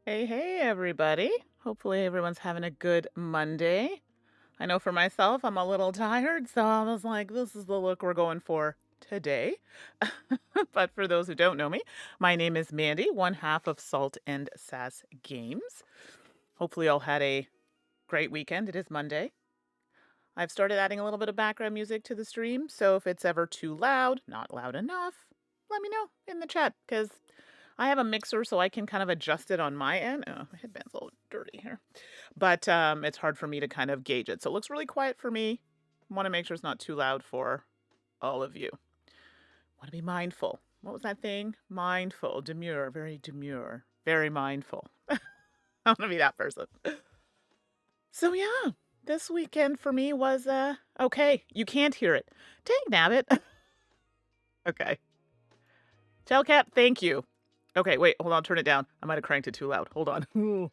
Hey, hey, everybody. Hopefully, everyone's having a good Monday. I know for myself, I'm a little tired, so I was like, this is the look we're going for today. But for those who don't know me, my name is Mandy, one half of Salt and Sass Games. Hopefully, all had a great weekend. It is Monday. I've started adding a little bit of background music to the stream, so if it's ever too loud, not loud enough, let me know in the chat, because I have a mixer so I can kind of adjust it on my end. Oh, my headband's a little dirty here. But it's hard for me to kind of gauge it. So it looks really quiet for me. I want to make sure it's not too loud for all of you. Want to be mindful. What was that thing? Mindful, demure, very mindful. I want to be that person. So yeah, this weekend for me was okay. You can't hear it. Dang nabbit. Okay. Tell Cat, thank you. Okay, wait, hold on, turn it down. I might have cranked it too loud. Hold on.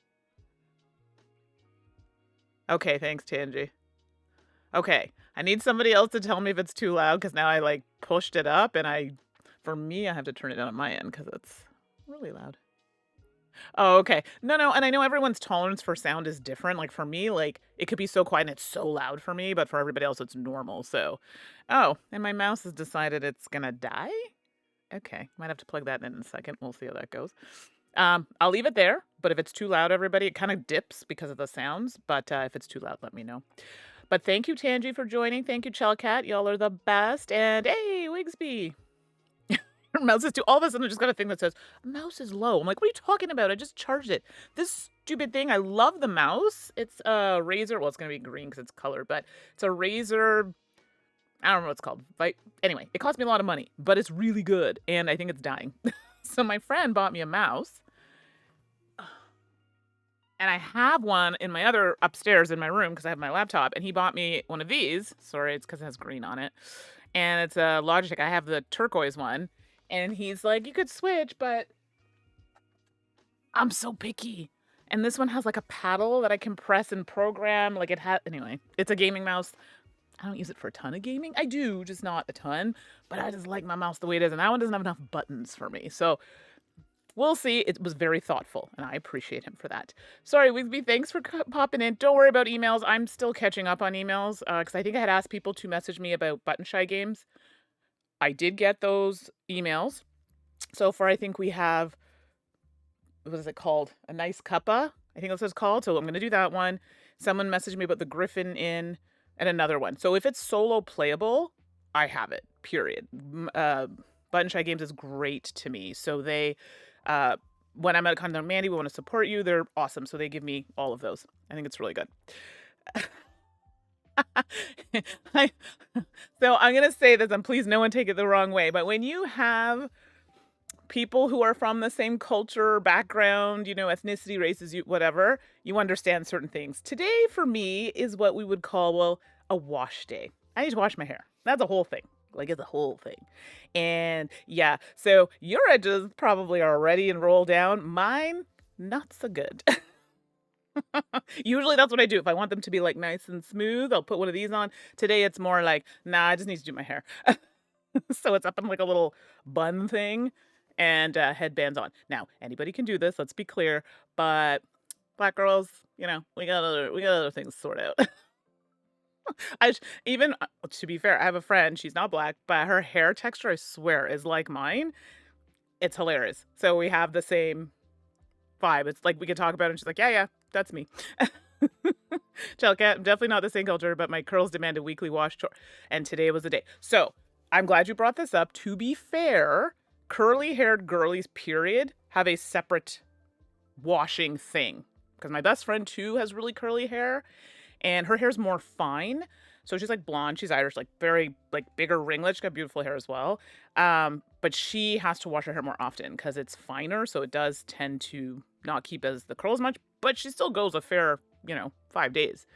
Okay, thanks, Tangy. Okay, I need somebody else to tell me if it's too loud, because now I, like, pushed it up, and for me, I have to turn it down on my end, because it's really loud. Oh, okay. No, and I know everyone's tolerance for sound is different. Like, for me, like, it could be so quiet and it's so loud for me, but for everybody else, it's normal, so. Oh, and my mouse has decided it's gonna die? Okay, might have to plug that in a second. We'll see how that goes. I'll leave it there, but if it's too loud, everybody, it kind of dips because of the sounds, but if it's too loud, let me know. But thank you, Tangy, for joining. Thank you, Chelcat. Y'all are the best. And hey, Wigsby. Her mouse is too. All of a sudden, I just got a thing that says, mouse is low. I'm like, what are you talking about? I just charged it. This stupid thing, I love the mouse. It's a Razer. Well, it's going to be green because it's colored, but it's a Razer. I don't know what it's called. But anyway, it cost me a lot of money, but it's really good. And I think it's dying. So my friend bought me a mouse. And I have one in my other upstairs in my room because I have my laptop. And he bought me one of these. Sorry, it's because it has green on it. And it's a Logitech. I have the turquoise one. And he's like, you could switch, but I'm so picky. And this one has like a paddle that I can press and program. Like it has, anyway, it's a gaming mouse. I don't use it for a ton of gaming. I do, just not a ton. But I just like my mouse the way it is. And that one doesn't have enough buttons for me. So we'll see. It was very thoughtful, and I appreciate him for that. Sorry, Wigsby, thanks for popping in. Don't worry about emails. I'm still catching up on emails because I think I had asked people to message me about Button Shy games. I did get those emails. So far, I think we have, what is it called? A Nice Cuppa, I think that's what it's called. So I'm going to do that one. Someone messaged me about the Griffin Inn and another one. So if it's solo playable, I have it, period. Button Shy Games is great to me. So they, when I'm at a con, they're, Mandy, we want to support you. They're awesome. So they give me all of those. I think it's really good. So I'm going to say this, and please no one take it the wrong way, but when you have people who are from the same culture, background, ethnicity, races, whatever, you understand certain things. Today for me is what we would call, well, a wash day. I need to wash my hair. That's a whole thing. Like, it's a whole thing. And yeah, so your edges probably are ready and roll down. Mine, not so good. Usually that's what I do. If I want them to be like nice and smooth, I'll put one of these on. Today it's more like, nah, I just need to do my hair. So it's up in like a little bun thing and headbands on. Now, anybody can do this, let's be clear, but black girls, we got other things to sort out. Even to be fair, I have a friend, she's not black, but her hair texture, I swear, is like mine. It's hilarious. So we have the same vibe. It's like we can talk about it and she's like, yeah, that's me. Chelcat, I'm definitely not the same culture, but my curls demand a weekly wash chore. And today was the day. So I'm glad you brought this up. To be fair, curly-haired girlies, period, have a separate washing thing. Because my best friend, too, has really curly hair. And her hair's more fine. So she's like blonde. She's Irish, like very like bigger ringlets. She's got beautiful hair as well. But she has to wash her hair more often because it's finer. So it does tend to not keep as the curls much. But she still goes a fair, 5 days.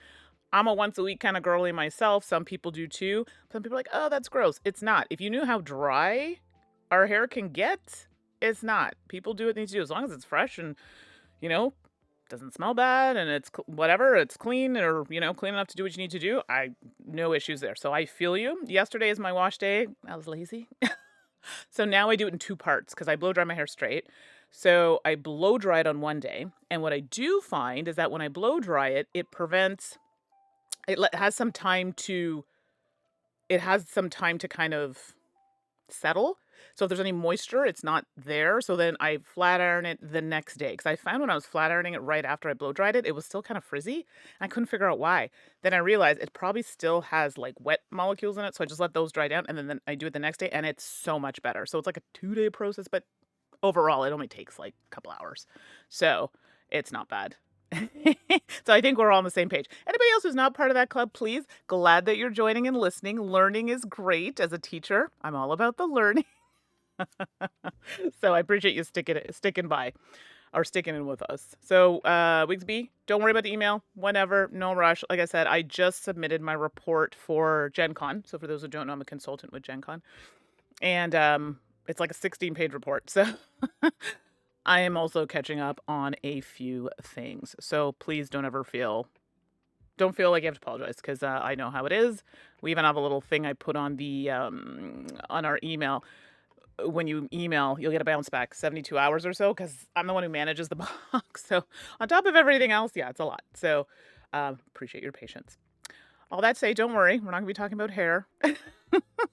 I'm a once a week kind of girly myself. Some people do too. Some people are like, oh, that's gross. It's not. If you knew how dry our hair can get, it's not. People do what they need to do as long as it's fresh and, doesn't smell bad and it's whatever, it's clean or, clean enough to do what you need to do. No issues there. So I feel you. Yesterday is my wash day. I was lazy. So now I do it in 2 parts because I blow dry my hair straight. So I blow dry it on one day. And what I do find is that when I blow dry it, it prevents, has some time to, kind of settle. So if there's any moisture, it's not there. So then I flat iron it the next day. Because I found when I was flat ironing it right after I blow dried it, it was still kind of frizzy. I couldn't figure out why. Then I realized it probably still has like wet molecules in it. So I just let those dry down and then I do it the next day and it's so much better. So it's like a 2-day process, but overall it only takes like a couple hours. So it's not bad. So I think we're all on the same page. Anybody else who's not part of that club, please, glad that you're joining and listening. Learning is great. As a teacher, I'm all about the learning. So I appreciate you sticking by or sticking in with us. So Wigsby, don't worry about the email. Whenever, no rush. Like I said, I just submitted my report for Gen Con. So for those who don't know, I'm a consultant with Gen Con. And it's like a 16-page report. So I am also catching up on a few things. So please don't feel like you have to apologize, because I know how it is. We even have a little thing I put on the on our email. When you email, you'll get a bounce back 72 hours or so, because I'm the one who manages the box. So on top of everything else, yeah, it's a lot. So appreciate your patience. All that say, don't worry, we're not gonna be talking about hair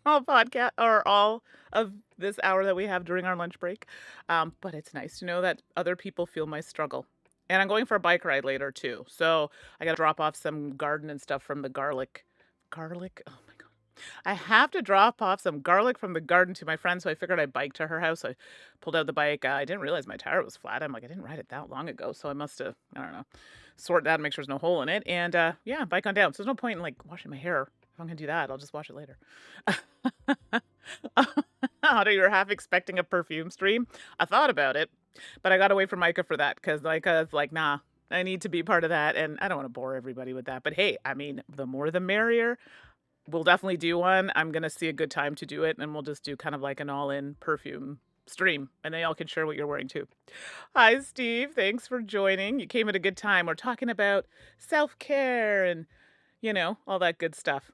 all podcast or all of this hour that we have during our lunch break. But it's nice to know that other people feel my struggle. And I'm going for a bike ride later too. So I gotta drop off some garden and stuff from the garlic. Garlic? Oh my God. I have to drop off some garlic from the garden to my friend. So I figured I'd bike to her house. I pulled out the bike. I didn't realize my tire was flat. I'm like, I didn't ride it that long ago. So I must have, I don't know, sort that and make sure there's no hole in it. And yeah, bike on down. So there's no point in like washing my hair. If I'm gonna do that, I'll just wash it later. How you were half expecting a perfume stream? I thought about it, but I got away from Micah for that, because Micah's like, nah, I need to be part of that. And I don't want to bore everybody with that. But hey, I mean, the more the merrier. We'll definitely do one. I'm going to see a good time to do it. And we'll just do kind of like an all-in perfume stream. And then y'all can share what you're wearing too. Hi, Steve. Thanks for joining. You came at a good time. We're talking about self-care and, all that good stuff.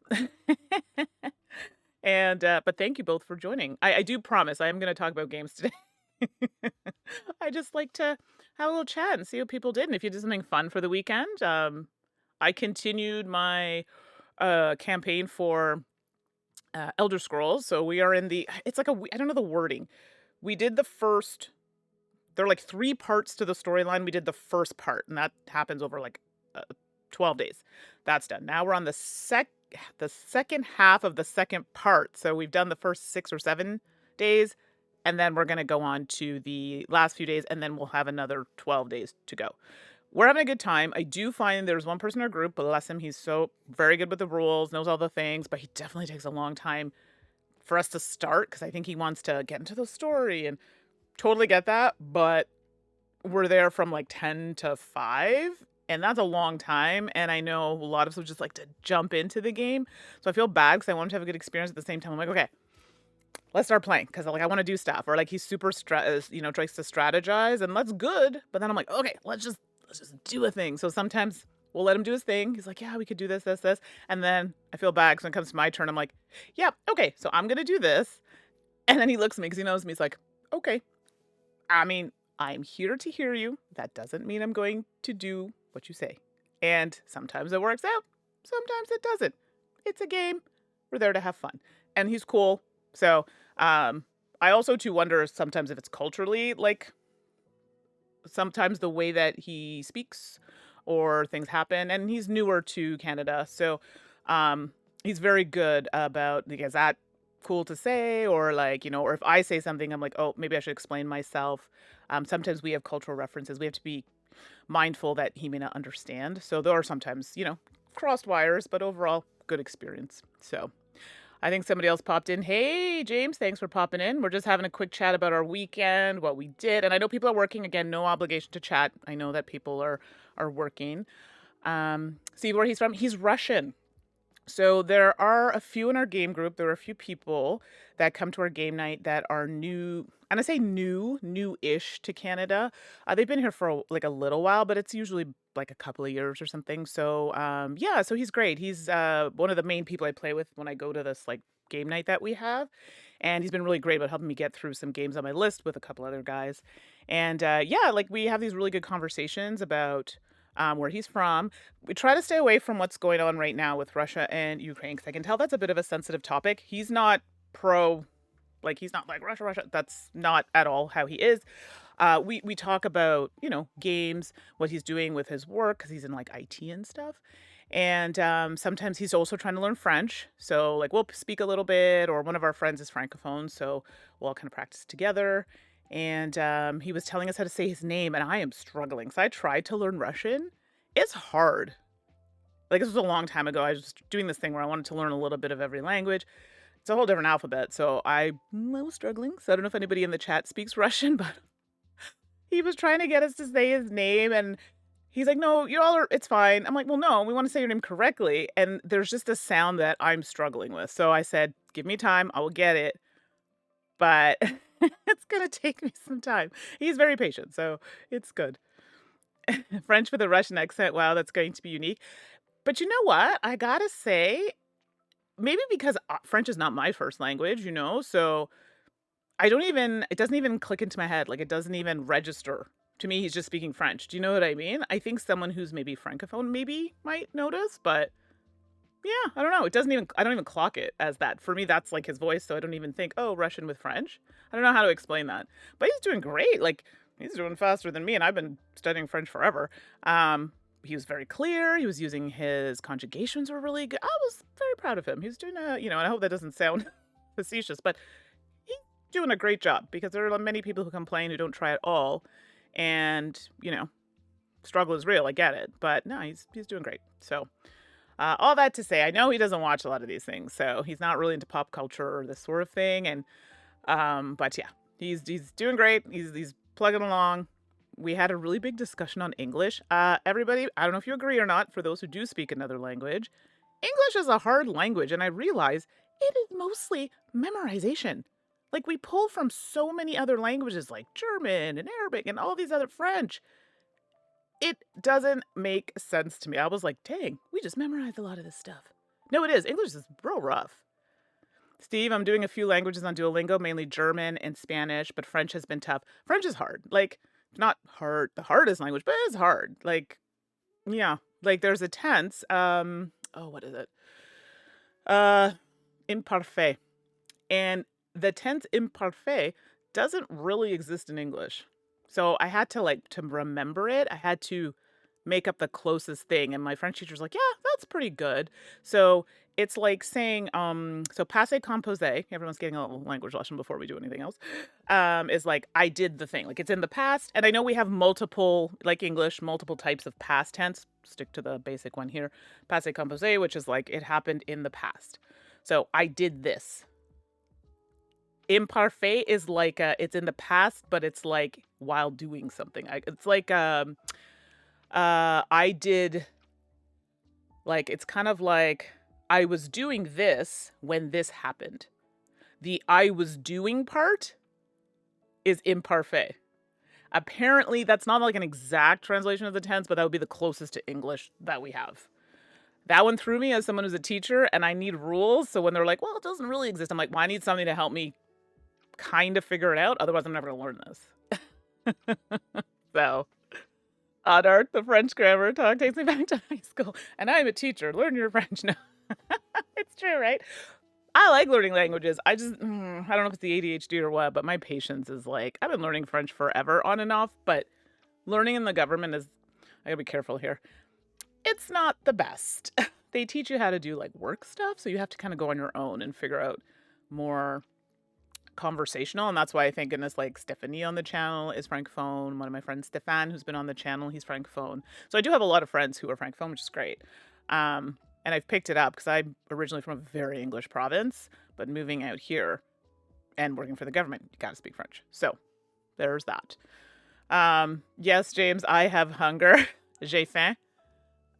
And, but thank you both for joining. I do promise I am going to talk about games today. I just like to have a little chat and see what people did. And if you did something fun for the weekend, I continued my campaign for Elder Scrolls. So we are in it's like I don't know the wording. We did the first, there are like 3 parts to the storyline. We did the first part, and that happens over like 12 days. That's done. Now we're on the second half of the second part. So we've done the first 6 or 7 days, and then we're going to go on to the last few days, and then we'll have another 12 days to go. We're having a good time. I do find there's one person in our group, bless him, he's so very good with the rules, knows all the things, but he definitely takes a long time for us to start, because I think he wants to get into the story, and totally get that, but we're there from like 10 to 5, and that's a long time, and I know a lot of us would just like to jump into the game, so I feel bad because I want him to have a good experience. At the same time, I'm like, okay, let's start playing, because I want to do stuff. Or like he's super tries to strategize, and that's good, but then I'm like, okay, let's just do a thing. So sometimes we'll let him do his thing. He's like, yeah, we could do this. And then I feel bad because when it comes to my turn, I'm like, yeah, okay, so I'm going to do this. And then he looks at me because he knows me. He's like, okay, I mean, I'm here to hear you. That doesn't mean I'm going to do what you say. And sometimes it works out. Sometimes it doesn't. It's a game. We're there to have fun. And he's cool. So I also too wonder sometimes if it's culturally like, sometimes the way that he speaks or things happen, and he's newer to Canada. So, he's very good about, like, is that cool to say? Or like, or if I say something, I'm like, oh, maybe I should explain myself. Sometimes we have cultural references. We have to be mindful that he may not understand. So there are sometimes, crossed wires, but overall good experience. So I think somebody else popped in. Hey, James, thanks for popping in. We're just having a quick chat about our weekend, what we did. And I know people are working. Again, no obligation to chat. I know that people are working. See where he's from? He's Russian. So there are a few in our game group. There are a few people that come to our game night that are new. And I say new-ish to Canada. They've been here for like a little while, but it's usually like a couple of years or something. So yeah, so he's great. He's one of the main people I play with when I go to this like game night that we have. And he's been really great about helping me get through some games on my list with a couple other guys. And yeah, like we have these really good conversations about where he's from. We try to stay away from what's going on right now with Russia and Ukraine because I can tell that's a bit of a sensitive topic. He's not pro, like he's not like Russia, Russia. That's not at all how he is. We talk about, you know, games, what he's doing with his work because he's in like IT and stuff. And sometimes he's also trying to learn French. So like we'll speak a little bit, or one of our friends is francophone, so we'll all kind of practice together. And he was telling us how to say his name, and I am struggling. So I tried to learn Russian. It's hard. Like this was a long time ago. I was just doing this thing where I wanted to learn a little bit of every language. It's a whole different alphabet, so I was struggling. So I don't know if anybody in the chat speaks Russian, but he was trying to get us to say his name, and he's like, "No, you all are it's fine." I'm like, "Well, no, we want to say your name correctly." And there's just a sound that I'm struggling with. So I said, "Give me time. I will get it." But it's going to take me some time. He's very patient, so it's good. French with a Russian accent. Wow, that's going to be unique. But you know what? I got to say, maybe because French is not my first language, you know? So it doesn't even click into my head. Like it doesn't even register. To me, he's just speaking French. Do you know what I mean? I think someone who's maybe francophone maybe might notice, but yeah, I don't know. I don't even clock it as that. For me, that's like his voice, so I don't even think, oh, Russian with French. I don't know how to explain that. But he's doing great. Like he's doing faster than me, and I've been studying French forever. He was very clear. He was using his conjugations were really good. I was very proud of him. He was doing and I hope that doesn't sound facetious, but he's doing a great job because there are many people who complain who don't try at all. And, struggle is real. I get it. But no, he's doing great. So all that to say, I know he doesn't watch a lot of these things, so he's not really into pop culture or this sort of thing. And but yeah, he's doing great. He's plugging along. We had a really big discussion on English. Everybody, I don't know if you agree or not. For those who do speak another language, English is a hard language, and I realize it is mostly memorization. Like we pull from so many other languages, like German and Arabic and all these other French. It doesn't make sense to me. I was like, dang, we just memorized a lot of this stuff. No, it is. English is real rough. Steve, I'm doing a few languages on Duolingo, mainly German and Spanish, but French has been tough. French is hard. Like, not hard, the hardest language, but it's hard. Like, yeah. Like there's a tense. What is it? Imparfait. And the tense imparfait doesn't really exist in English. So I had to to remember it. I had to make up the closest thing. And my French teacher's like, yeah, that's pretty good. So it's like saying, so passé composé, everyone's getting a little language lesson before we do anything else, is like, I did the thing. Like it's in the past. And I know we have multiple, like English, multiple types of past tense. Stick to the basic one here. Passé composé, which is like, it happened in the past. So I did this. Imparfait is like it's in the past, but it's like while doing something. It's like I did, like it's kind of like I was doing this when this happened. The I was doing part is imparfait. Apparently, that's not like an exact translation of the tense, but that would be the closest to English that we have. That one threw me as someone who's a teacher, and I need rules. So when they're like, well, it doesn't really exist, I'm like, well, I need something to help me kind of figure it out. Otherwise, I'm never going to learn this. So, Oddart, the French grammar talk takes me back to high school. And I'm a teacher. Learn your French now. It's true, right? I like learning languages. I don't know if it's the ADHD or what, but my patience is like, I've been learning French forever on and off, but learning in the government is, I gotta be careful here. It's not the best. They teach you how to do like work stuff. So you have to kind of go on your own and figure out more conversational, and that's why I thank goodness like Stephanie on the channel is francophone. One of my friends, Stefan, who's been on the channel, he's francophone. So I do have a lot of friends who are francophone, which is great. And I've picked it up because I'm originally from a very English province, but moving out here and working for the government, you got to speak French. So there's that. Yes, James, I have hunger. J'ai faim.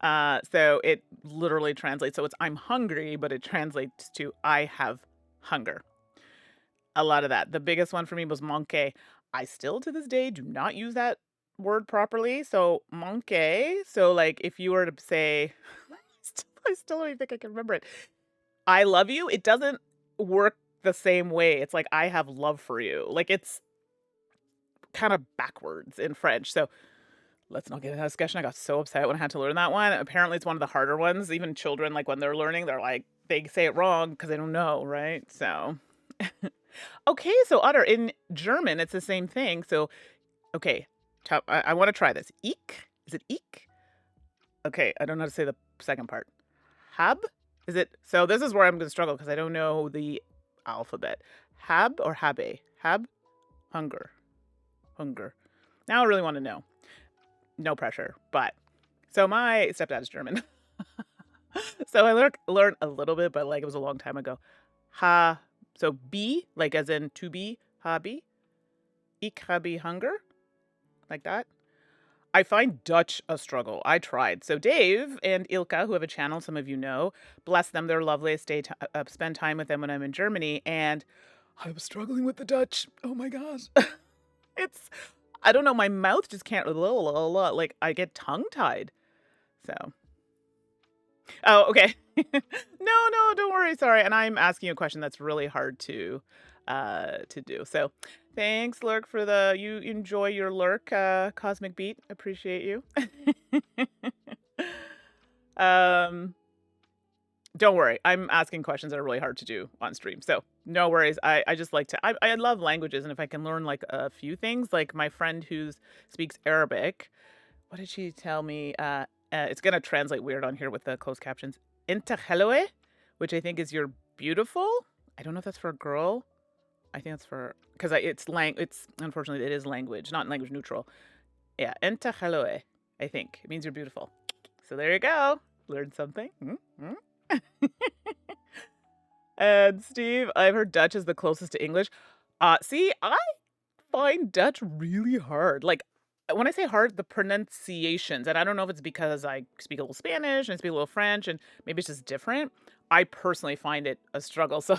So it literally translates. So it's I'm hungry, but it translates to I have hunger. A lot of that. The biggest one for me was manquer. I still to this day do not use that word properly. So manquer. So like if you were to say, I still don't even think I can remember it. I love you. It doesn't work the same way. It's like I have love for you. Like it's kind of backwards in French. So let's not get into that discussion. I got so upset when I had to learn that one. Apparently, it's one of the harder ones. Even children, like when they're learning, they're like, they say it wrong because they don't know, right? So, okay. So, Otter, in German, it's the same thing. So, okay. I want to try this. Ich? Is it ich? Okay. I don't know how to say the second part. Hab? Is it? So, this is where I'm going to struggle because I don't know the alphabet. Hab or habe? Hab? Hunger. Hunger. Now I really want to know. No pressure, but so my stepdad is German. So I learned a little bit, but like it was a long time ago. Ha, so be, like as in to be, habe. Ich habe Hunger, like that. I find Dutch a struggle. I tried. So Dave and Ilka, who have a channel, some of you know, bless them, they're lovely. I spend time with them when I'm in Germany, and I was struggling with the Dutch. Oh my gosh. It's, I don't know, my mouth just can't, like I get tongue-tied. So. Oh, okay. No, don't worry. Sorry. And I'm asking you a question that's really hard to do. So thanks, Lurk, for you enjoy your lurk, Cosmic Beat. Appreciate you. Don't worry. I'm asking questions that are really hard to do on stream. So no worries. I just like to, I love languages. And if I can learn like a few things, like my friend who speaks Arabic, what did she tell me? It's going to translate weird on here with the closed captions. Inta helloe, which I think is you're beautiful. I don't know if that's for a girl. I think that's for, because it's unfortunately, it is language, not language neutral. Yeah, inta helloe, I think. It means you're beautiful. So there you go. Learned something. And Steve, I've heard Dutch is the closest to English. See, I find Dutch really hard. Like, when I say hard, the pronunciations, and I don't know if it's because I speak a little Spanish and I speak a little French, and maybe it's just different. I personally find it a struggle. So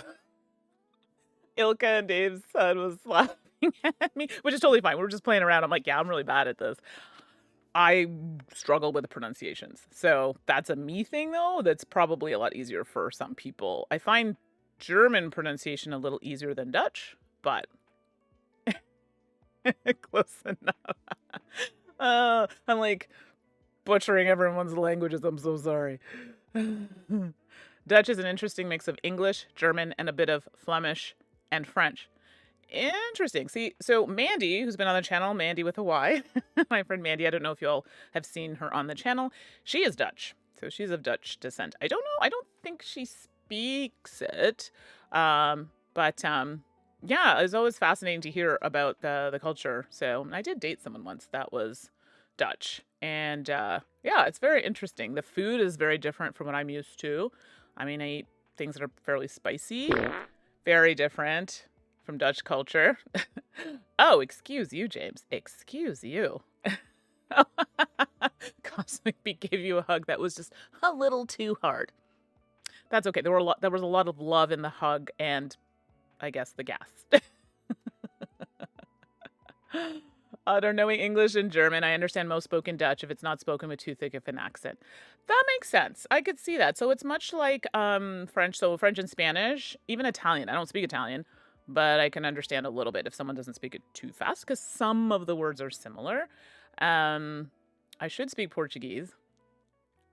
Ilka and Dave's son was laughing at me, which is totally fine. We were just playing around. I'm like, yeah, I'm really bad at this. I struggle with the pronunciations. So that's a me thing, though. That's probably a lot easier for some people. I find German pronunciation a little easier than Dutch, but close enough. I'm like butchering everyone's languages. I'm so sorry. Dutch is an interesting mix of English, German, and a bit of Flemish and French. Interesting. See, so Mandi, who's been on the channel, Mandi with a Y, my friend Mandi, I don't know if you all have seen her on the channel. She is Dutch. So she's of Dutch descent. I don't know. I don't think she speaks it. But yeah, it's always fascinating to hear about the culture. So I did date someone once that was Dutch. And yeah, it's very interesting. The food is very different from what I'm used to. I mean, I eat things that are fairly spicy. Very different from Dutch culture. Oh, excuse you, James. Excuse you. Cosmic Beat gave you a hug that was just a little too hard. That's okay. There was a lot of love in the hug and I guess the gas. Other knowing English and German, I understand most spoken Dutch if it's not spoken with too thick of an accent. That makes sense. I could see that. So it's much like French. So French and Spanish, even Italian. I don't speak Italian, but I can understand a little bit if someone doesn't speak it too fast because some of the words are similar. I should speak Portuguese.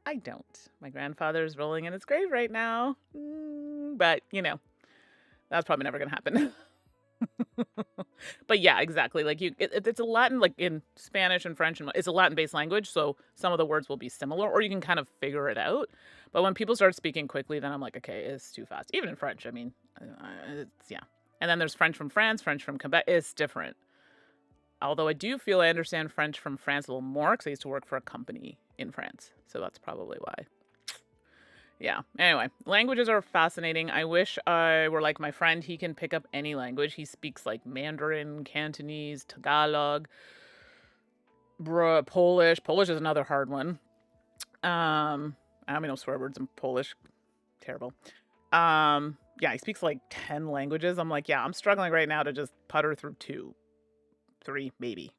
I don't. My grandfather's rolling in his grave right now. But, you know, that's probably never going to happen. But yeah, exactly. Like it's a Latin, like in Spanish and French, and it's a Latin-based language, so some of the words will be similar, or you can kind of figure it out. But when people start speaking quickly, then I'm like, okay, it's too fast. Even in French, I mean, it's, yeah. And then there's French from France, French from Quebec. It's different. Although I do feel I understand French from France a little more because I used to work for a company in France, so that's probably why. Yeah. Anyway, languages are fascinating. I wish I were like my friend. He can pick up any language. He speaks like Mandarin, Cantonese, Tagalog, Polish. Polish is another hard one. I don't even know swear words in Polish. Terrible. Yeah, he speaks like 10 languages. I'm like, yeah, I'm struggling right now to just putter through 2, 3, maybe.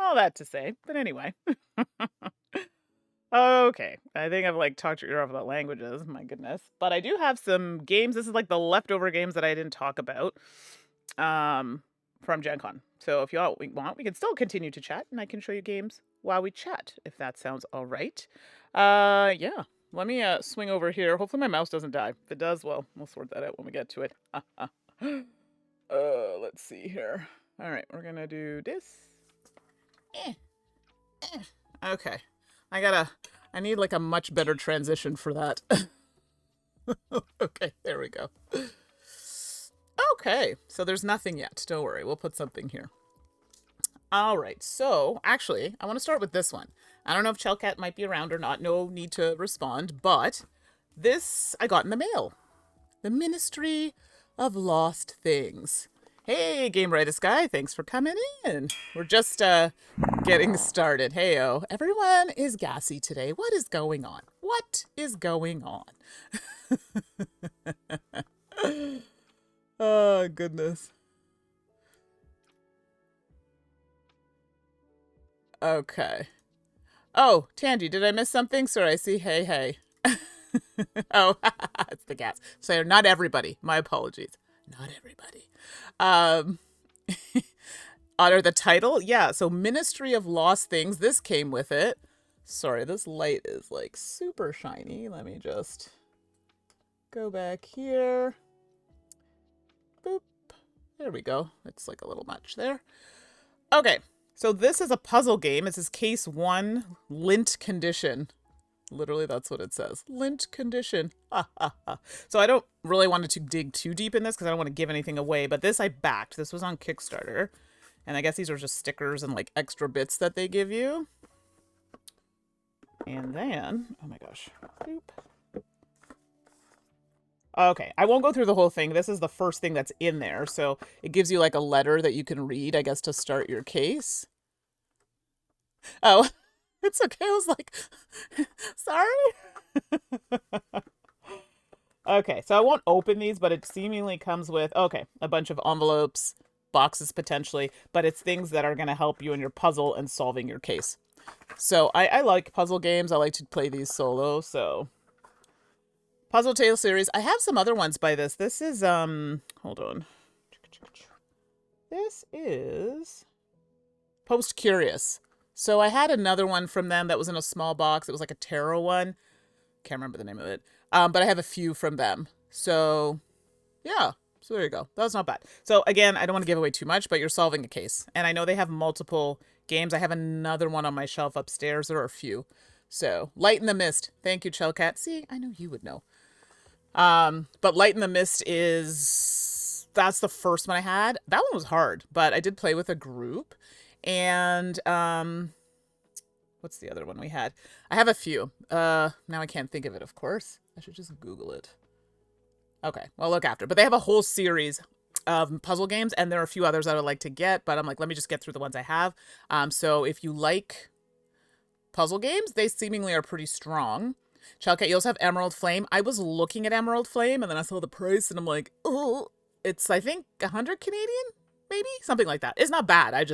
All that to say. But anyway. Okay, I think I've like talked your ear off about languages, my goodness. But I do have some games. This is like the leftover games that I didn't talk about from Gen Con. So if you all want, we can still continue to chat, and I can show you games while we chat, if that sounds all right. Yeah. Let me swing over here. Hopefully my mouse doesn't die. If it does, well, we'll sort that out when we get to it. Let's see here. All right, we're gonna do this. Okay. I need like a much better transition for that. Okay, there we go. Okay, so there's nothing yet. Don't worry, we'll put something here. All right, so actually, I want to start with this one. I don't know if Chelcat might be around or not. No need to respond, but this I got in the mail. The Ministry of Lost Things. Hey, Game Rightest Guy, thanks for coming in. We're just getting started. Heyo, everyone is gassy today. What is going on? What is going on? Oh, goodness. Okay. Oh, Tandy, did I miss something? Sorry, I see hey. Oh, it's the gas. So not everybody. My apologies. Not everybody. Honor the title? Yeah, so Ministry of Lost Things. This came with it. Sorry, this light is like super shiny. Let me just go back here. Boop. There we go. It's like a little much there. Okay, so this is a puzzle game. This is case 1, lint condition. Literally, that's what it says. Lint condition. So I don't really want to dig too deep in this because I don't want to give anything away. But this I backed. This was on Kickstarter. And I guess these are just stickers and like extra bits that they give you. And then, oh my gosh. Boop. Okay, I won't go through the whole thing. This is the first thing that's in there. So it gives you like a letter that you can read, I guess, to start your case. Oh, it's okay. I was like, sorry. Okay, so I won't open these, but it seemingly comes with, okay, a bunch of envelopes, boxes potentially, but it's things that are going to help you in your puzzle and solving your case. So I like puzzle games. I like to play these solo, so... Puzzle Tale series. I have some other ones by this. This is, hold on. This is Post Curious. So I had another one from them that was in a small box. It was like a tarot one. Can't remember the name of it. But I have a few from them. So, yeah. So there you go. That was not bad. So again, I don't want to give away too much, but you're solving a case. And I know they have multiple games. I have another one on my shelf upstairs. There are a few. So, Light in the Mist. Thank you, Chelcat. See, I know you would know. But Light in the Mist that's the first one I had. That one was hard, but I did play with a group. And, what's the other one we had? I have a few. Now I can't think of it, of course. I should just Google it. Okay, well, look after. But they have a whole series of puzzle games, and there are a few others I would like to get, but I'm like, let me just get through the ones I have. So if you like puzzle games, they seemingly are pretty strong. Chelcat, you also have Emerald Flame. I was looking at Emerald Flame, and then I saw the price, and I'm like, oh, it's, I think, 100 Canadian, maybe? Something like that. It's not bad. I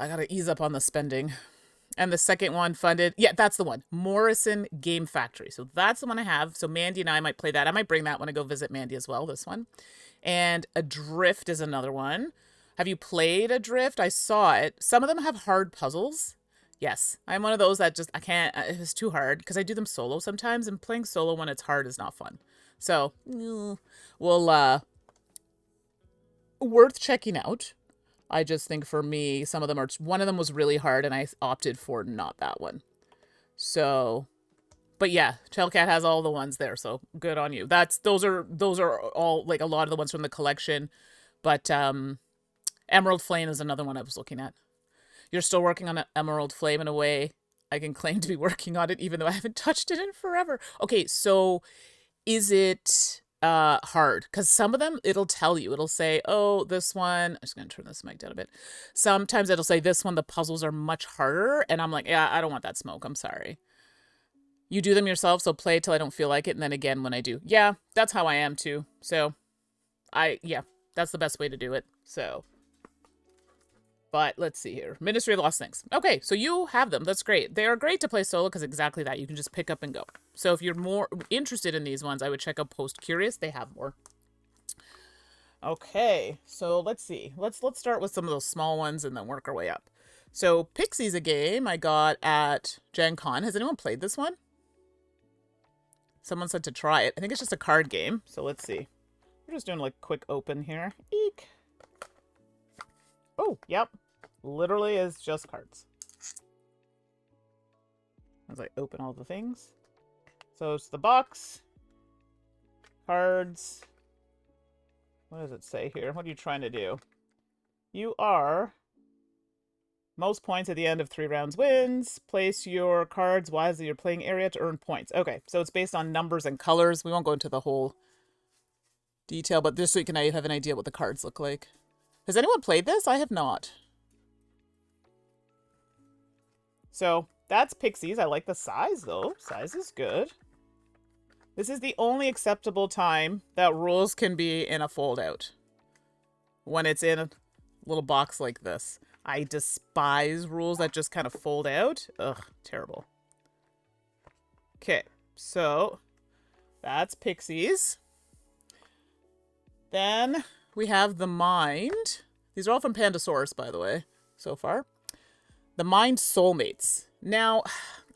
gotta ease up on the spending. And the second one funded, yeah, that's the one. Morrison Game Factory. So that's the one I have. So Mandy and I might play that. I might bring that when I go visit Mandy as well, this one. And Adrift is another one. Have you played Adrift? I saw it. Some of them have hard puzzles. Yes, I'm one of those that just, I can't, it's too hard because I do them solo sometimes, and playing solo when it's hard is not fun. So, well, worth checking out. I just think for me, some of them one of them was really hard and I opted for not that one. So, but yeah, Chelcat has all the ones there, so good on you. Those are all, like, a lot of the ones from the collection, but, Emerald Flame is another one I was looking at. You're still working on an Emerald Flame in a way. I can claim to be working on it even though I haven't touched it in forever. Okay, so is it hard? Because some of them, it'll tell you. It'll say, oh, this one... I'm just going to turn this mic down a bit. Sometimes it'll say, this one, the puzzles are much harder. And I'm like, yeah, I don't want that smoke. I'm sorry. You do them yourself, so play till I don't feel like it. And then again when I do. Yeah, that's how I am too. So, yeah, that's the best way to do it. So... But let's see here. Ministry of Lost Things. Okay, so you have them. That's great. They are great to play solo because exactly that. You can just pick up and go. So if you're more interested in these ones, I would check out Post Curious. They have more. Okay, so let's see. Let's start with some of those small ones and then work our way up. So Pixie's a game I got at Gen Con. Has anyone played this one? Someone said to try it. I think it's just a card game. So let's see. We're just doing like a quick open here. Eek. Oh, yep. Literally is just cards. As I open all the things. So it's the box. Cards. What does it say here? What are you trying to do? You are... Most points at the end of 3 rounds wins. Place your cards wisely in your playing area to earn points. Okay, so it's based on numbers and colors. We won't go into the whole detail, but just so you can have an idea what the cards look like. Has anyone played this? I have not. So that's Pixies. I like the size, though. Size is good. This is the only acceptable time that rules can be in a fold-out. When it's in a little box like this. I despise rules that just kind of fold out. Ugh, terrible. Okay, so that's Pixies. Then we have the Mind. These are all from Pandasaurus, by the way, so far. The Mind Soulmates. Now,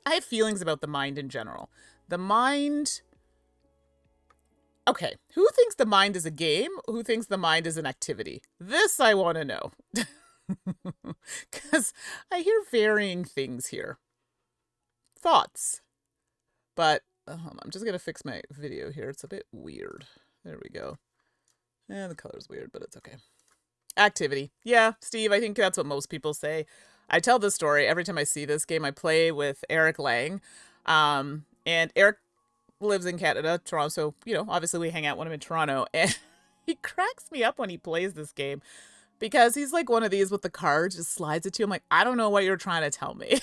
I have feelings about the Mind in general. The Mind... Okay, who thinks the Mind is a game? Who thinks the Mind is an activity? This I want to know. Because I hear varying things here. Thoughts. But, hold on, I'm just going to fix my video here. It's a bit weird. There we go. Yeah, the color's weird, but it's okay. Activity. Yeah, Steve, I think that's what most people say. I tell this story every time I see this game. I play with Eric Lang. And Eric lives in Canada, Toronto, so, you know, obviously we hang out when I'm in Toronto. And he cracks me up when he plays this game. Because he's like one of these with the cards, just slides it to you. I'm like, I don't know what you're trying to tell me.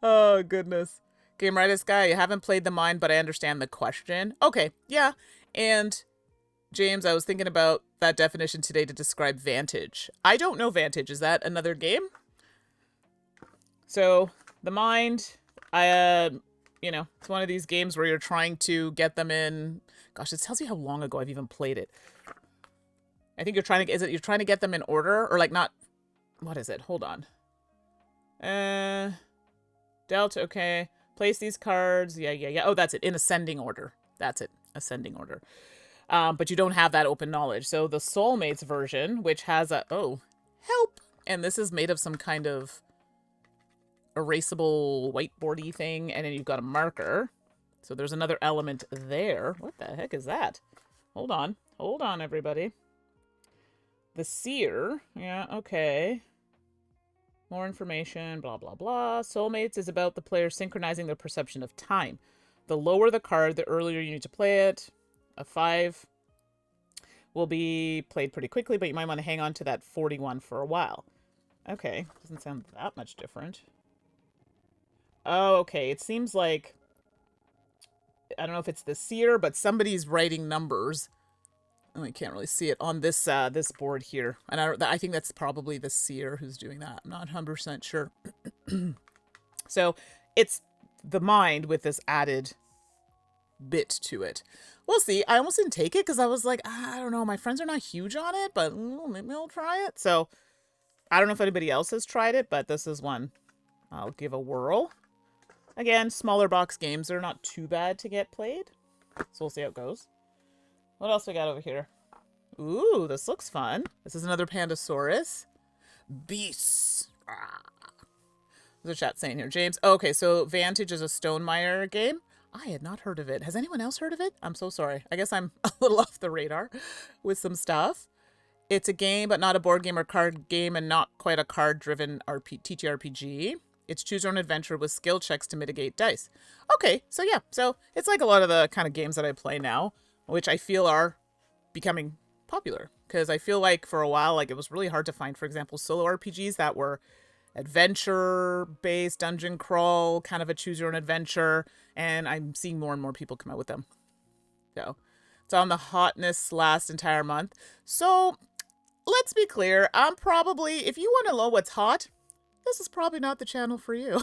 Oh, goodness. Game Rightus guy, you haven't played the Mind, but I understand the question. Okay, yeah. And James, I was thinking about that definition today to describe Vantage. I don't know Vantage. Is that another game? So, the Mind, you know, it's one of these games where you're trying to get them in... Gosh, it tells you how long ago I've even played it. I think you're trying to... Is it you're trying to get them in order? Or like not... What is it? Hold on. Delta, okay. Place these cards. Yeah. Oh, that's it. In ascending order. That's it. Ascending order. But you don't have that open knowledge. So the Soulmates version, which has a... Oh, help! And this is made of some kind of erasable whiteboardy thing. And then you've got a marker. So there's another element there. What the heck is that? Hold on. Hold on, everybody. The Seer. Yeah, okay. More information, blah, blah, blah. Soulmates is about the player synchronizing their perception of time. The lower the card, the earlier you need to play it. A 5 will be played pretty quickly, but you might want to hang on to that 41 for a while. Okay, doesn't sound that much different. Oh, okay, it seems like... I don't know if it's the Seer, but somebody's writing numbers. Oh, I can't really see it on this this board here. And I think that's probably the Seer who's doing that. I'm not 100% sure. So it's the Mind with this added bit to it. We'll see. I almost didn't take it because I was like, I don't know. My friends are not huge on it, but maybe I'll try it. So I don't know if anybody else has tried it, but this is one I'll give a whirl. Again, smaller box games are not too bad to get played. So we'll see how it goes. What else we got over here? Ooh, this looks fun. This is another Pandasaurus. Beasts. There's a chat saying here. James, okay, so Vantage is a Stonemaier game. I had not heard of it. Has anyone else heard of it? I'm so sorry. I guess I'm a little off the radar with some stuff. It's a game, but not a board game or card game, and not quite a card-driven TTRPG. It's choose your own adventure with skill checks to mitigate dice. Okay, so yeah. So it's like a lot of the kind of games that I play now, which I feel are becoming popular. Because I feel like for a while, like it was really hard to find, for example, solo RPGs that were adventure-based, dungeon crawl, kind of a choose your own adventure. And I'm seeing more and more people come out with them. So it's on the hotness last entire month. So let's be clear. I'm probably, if you want to know what's hot, this is probably not the channel for you.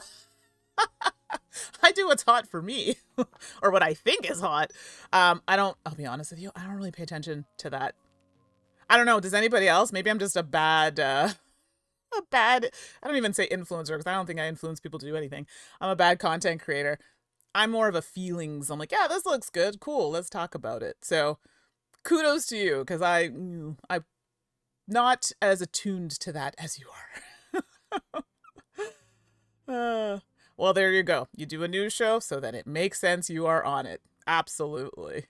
I do what's hot for me, or what I think is hot. I'll be honest with you, I don't really pay attention to that. I don't know, does anybody else? Maybe I'm just a bad, I don't even say influencer, because I don't think I influence people to do anything. I'm a bad content creator. I'm more of a feelings. I'm like, yeah, this looks good. Cool, let's talk about it. So kudos to you, because I'm not as attuned to that as you are. Well, there you go. You do a news show, so that it makes sense you are on it. Absolutely.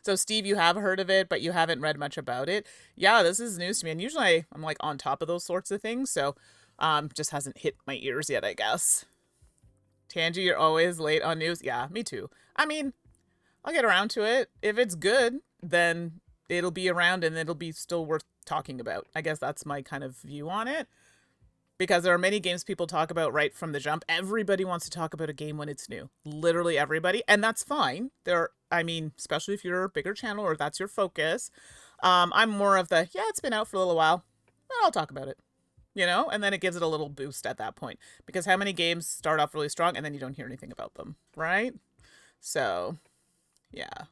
So, Steve, you have heard of it, but you haven't read much about it. Yeah, this is news to me. And usually I'm like on top of those sorts of things. So, just hasn't hit my ears yet, I guess. Tangy, you're always late on news. Yeah, me too. I mean, I'll get around to it. If it's good, then it'll be around and it'll be still worth talking about. I guess that's my kind of view on it. Because there are many games people talk about right from the jump. Everybody wants to talk about a game when it's new. Literally everybody. And that's fine. Especially if you're a bigger channel or that's your focus. I'm more of the, yeah, it's been out for a little while. I'll talk about it. And then it gives it a little boost at that point. Because how many games start off really strong and then you don't hear anything about them, right? So, yeah.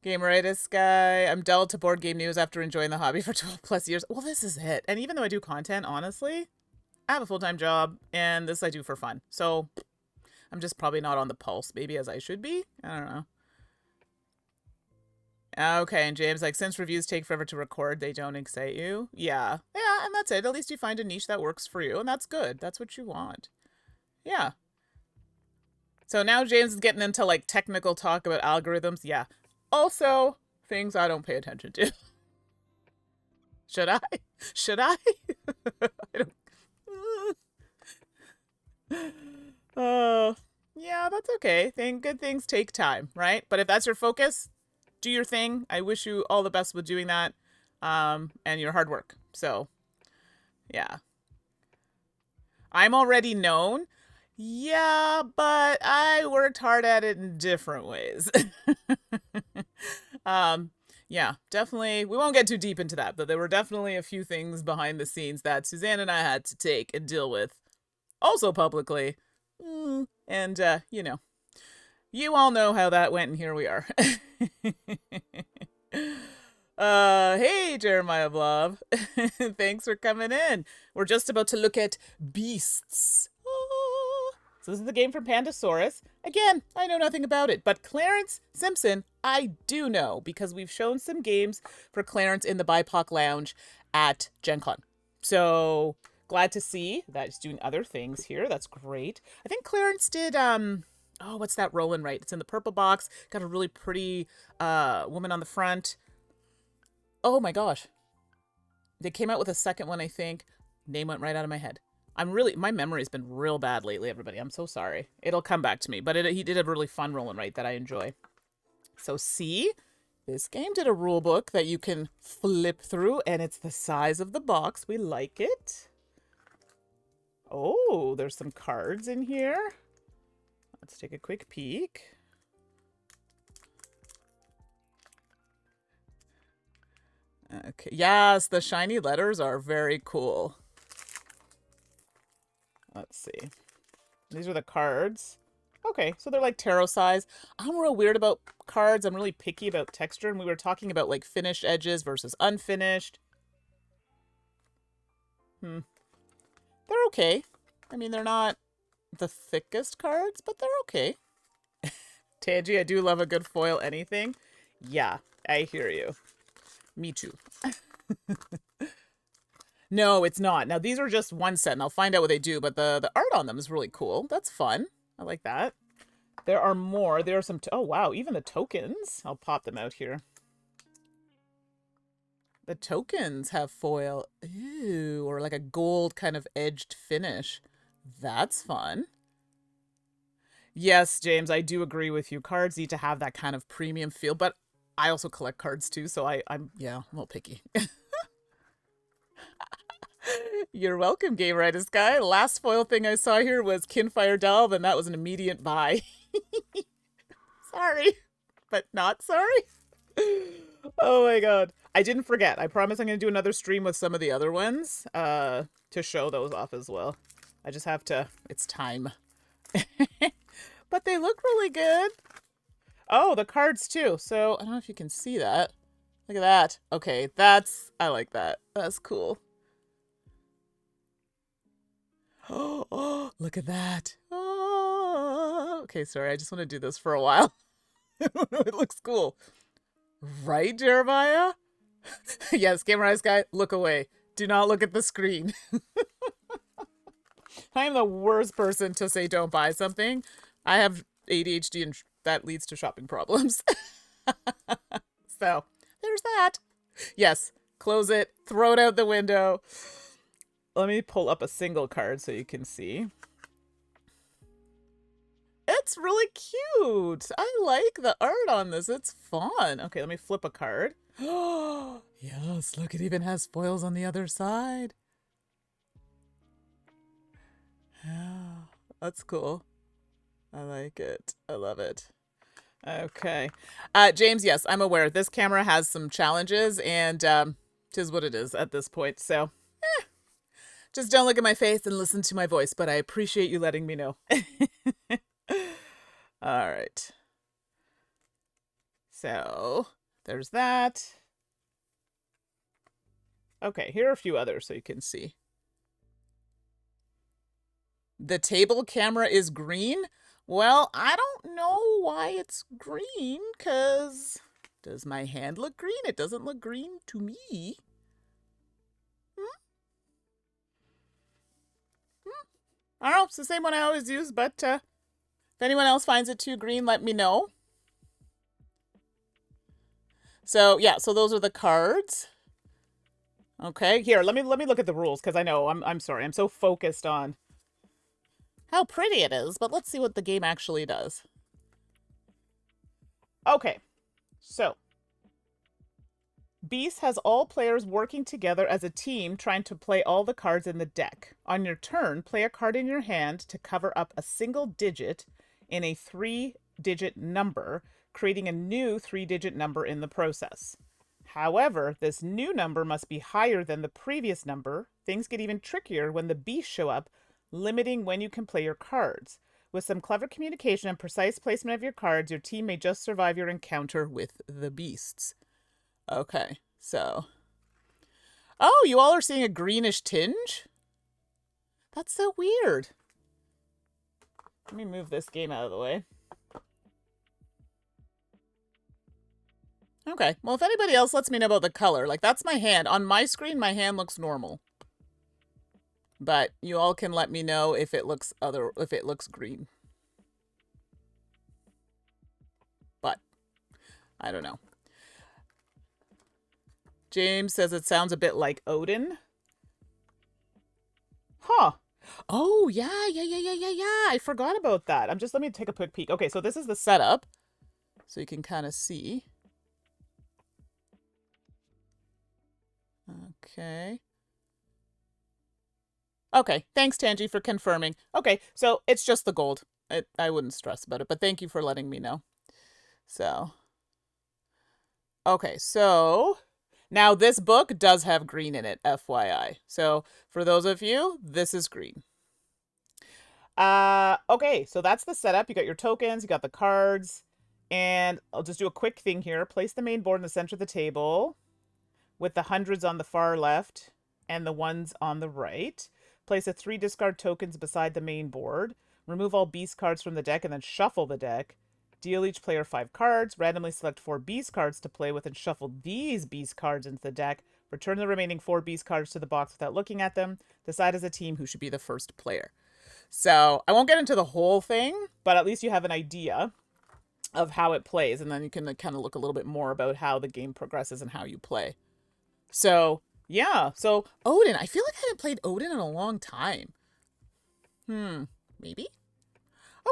Gameritis guy. I'm dull to board game news after enjoying the hobby for 12 plus years. Well, this is it. And even though I do content, honestly, I have a full-time job and this I do for fun. So I'm just probably not on the pulse maybe as I should be. I don't know. Okay, and James, like, since reviews take forever to record, they don't excite you. Yeah, and that's it. At least you find a niche that works for you, and that's good. That's what you want. Yeah. So now James is getting into, like, technical talk about algorithms. Yeah. Also, things I don't pay attention to. Should I? I don't... yeah, that's okay. Good things take time, right? But if that's your focus, do your thing. I wish you all the best with doing that, and your hard work. So, yeah. I'm already known. Yeah, but I worked hard at it in different ways. Yeah, definitely. We won't get too deep into that, but there were definitely a few things behind the scenes that Suzanne and I had to take and deal with. Also publicly. And, you all know how that went, and here we are. Hey, Jeremiah Blob. Thanks for coming in. We're just about to look at beasts. So this is the game from Pandasaurus. Again, I know nothing about it, but Clarence Simpson, I do know, because we've shown some games for Clarence in the BIPOC Lounge at Gen Con. So glad to see that he's doing other things here. That's great. I think Clarence did, what's that rolling right? It's in the purple box. Got a really pretty woman on the front. Oh my gosh. They came out with a second one, I think. Name went right out of my head. My memory's been real bad lately, everybody. I'm so sorry. It'll come back to me. But he did a really fun roll and write that I enjoy. So see, this game did a rule book that you can flip through, and it's the size of the box. We like it. Oh, there's some cards in here. Let's take a quick peek. Okay. Yes, the shiny letters are very cool. Let's see. These are the cards. Okay, so they're like tarot size. I'm real weird about cards. I'm really picky about texture, and we were talking about like finished edges versus unfinished. They're okay. I mean, they're not the thickest cards, but they're okay. Tangy, I do love a good foil anything. Yeah, I hear you. Me too. No, it's not. Now, these are just one set, and I'll find out what they do, but the art on them is really cool. That's fun. I like that. There are more. There are some... oh, wow. Even the tokens. I'll pop them out here. The tokens have foil. Ooh, or like a gold kind of edged finish. That's fun. Yes, James, I do agree with you. Cards need to have that kind of premium feel, but I also collect cards too, so I'm a little picky. You're welcome, Gameritis guy. Last foil thing I saw here was Kinfire Delve, and that was an immediate buy. Sorry, but not sorry. Oh my god. I didn't forget. I promise I'm going to do another stream with some of the other ones to show those off as well. I just have to, it's time. But they look really good. Oh, the cards too. So I don't know if you can see that. Look at that. Okay, I like that. That's cool. Oh, look at that. Oh, okay, sorry. I just want to do this for a while. It looks cool. Right, Jeremiah? Yes, Camera Eyes Guy, look away. Do not look at the screen. I am the worst person to say don't buy something. I have ADHD and that leads to shopping problems. So, there's that. Yes, close it, throw it out the window. Let me pull up a single card so you can see. It's really cute. I like the art on this. It's fun. Okay, let me flip a card. Oh, yes, look, it even has foils on the other side. Yeah, that's cool. I like it. I love it. Okay. James, yes, I'm aware. This camera has some challenges, and tis what it is at this point. So, just don't look at my face and listen to my voice, but I appreciate you letting me know. All right. So, there's that. Okay, here are a few others so you can see. The table camera is green? Well, I don't know why it's green, because does my hand look green? It doesn't look green to me. I don't know, it's the same one I always use, but if anyone else finds it too green, let me know. So, yeah, so those are the cards. Okay, here, let me look at the rules, because I know, I'm sorry, I'm so focused on how pretty it is, but let's see what the game actually does. Okay, so Beast has all players working together as a team trying to play all the cards in the deck. On your turn, play a card in your hand to cover up a single digit in a 3-digit number, creating a new 3-digit number in the process. However, this new number must be higher than the previous number. Things get even trickier when the beasts show up, limiting when you can play your cards. With some clever communication and precise placement of your cards, your team may just survive your encounter with the beasts. Okay, so... Oh, you all are seeing a greenish tinge? That's so weird. Let me move this game out of the way. Okay, well, if anybody else lets me know about the color, like, that's my hand. On my screen, my hand looks normal. But you all can let me know if it looks green. But I don't know. James says it sounds a bit like Odin. Huh. Oh, yeah. I forgot about that. Let me take a quick peek. Okay, so this is the setup. So you can kind of see. Okay. Okay, thanks, Tangi, for confirming. Okay, so it's just the gold. I wouldn't stress about it, but thank you for letting me know. So, okay, so now this book does have green in it, FYI. So for those of you, this is green. Okay, so that's the setup. You got your tokens, you got the cards, and I'll just do a quick thing here. Place the main board in the center of the table with the hundreds on the far left and the ones on the right. Place the 3 discard tokens beside the main board. Remove all beast cards from the deck and then shuffle the deck. Deal each player 5 cards. Randomly select 4 beast cards to play with and shuffle these beast cards into the deck. Return the remaining 4 beast cards to the box without looking at them. Decide as a team who should be the first player. So I won't get into the whole thing, but at least you have an idea of how it plays. And then you can kind of look a little bit more about how the game progresses and how you play. So, yeah. So, Odin. I feel like I haven't played Odin in a long time. Maybe?